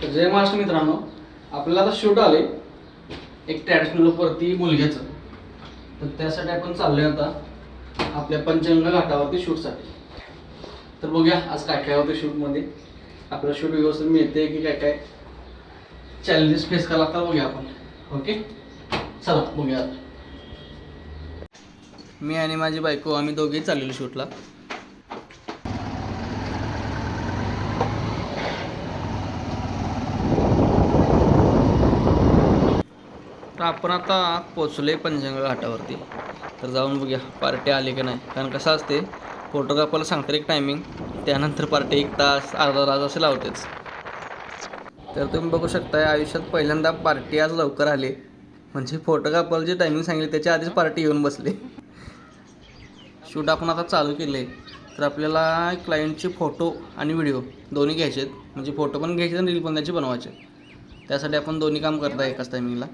तर जय महाराष्ट्र मित्रांनो, आपल्याला आता शूट आले एक ट्रॅडिशनल वरती मुलग्याचं. तर त्यासाठी आपण चाललोय आता आपल्या पंचगंगा घाटावरती शूटसाठी. तर बघूया आज काय काय होतं शूटमध्ये. आपलं शूट व्यवस्थित मिळते की काय काय चॅलेंजेस फेस करावं लागतात बघूया आपण. ओके, चला बघूया. मी आणि माझी बायको आम्ही दोघेही चाललेलो शूटला. तर आपण आता पोचलोय पंचगंगा घाटावरती. तर जाऊन बघूया पार्टी आली की नाही. कारण कसं असते, फोटोग्राफरला सांगतात एक टायमिंग, त्यानंतर पार्टी 1 तास अर्धा तास असे लावतेच. तर तुम्ही बघू शकताय आयुष्यात पहिल्यांदा पार्टी आज लवकर आली. म्हणजे फोटोग्राफर जे टायमिंग सांगितले त्याच्या आधीच पार्टी येऊन बसली. शूट आपण आता चालू केले. तर आपल्याला क्लायंटचे फोटो आणि व्हिडिओ दोन्ही घ्यायचे आहेत. म्हणजे फोटो पण घ्यायचे आणि रील पण त्याचे बनवायचे. त्यासाठी आपण दोन्ही काम करत आहे एकाच टायमिंगला.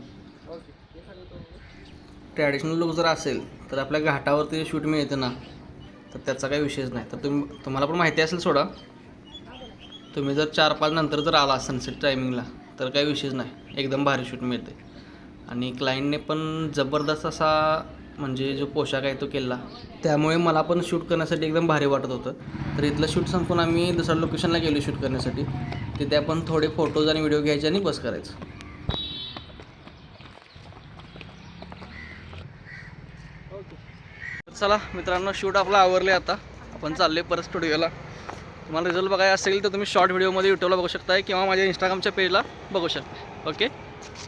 ट्रॅडिशनल लुक जर असेल तर आपल्या घाटावरती शूट मिळतं ना, तर त्याचा काही विषयच नाही. तर तुम्हाला पण माहिती असेल सोडा, तुम्ही जर 4-5 नंतर जर आला सनसेट टायमिंगला तर काही विषयच नाही, एकदम भारी शूट मिळते. आणि क्लायंटने पण जबरदस्त असा म्हणजे जो पोशाख आहे तो केला, त्यामुळे मला पण शूट करण्यासाठी एकदम भारी वाटत होतं. तर इथलं शूट संपून आम्ही दुसऱ्या लोकेशनला गेलो शूट करण्यासाठी. तिथे आपण थोडे फोटोज आणि व्हिडिओ घ्यायचे आणि बस करायचं. चला मित्रांनो, शूट आपलं आवरले. आता आपण चालले परत स्टुडिओला. तुम्हाला रिझल्ट बघायचा असेल तर तुम्ही शॉर्ट व्हिडिओमध्ये यूट्यूबला बघू शकता किंवा माझ्या इंस्टाग्रामच्या पेजला बघू शकता. ओके.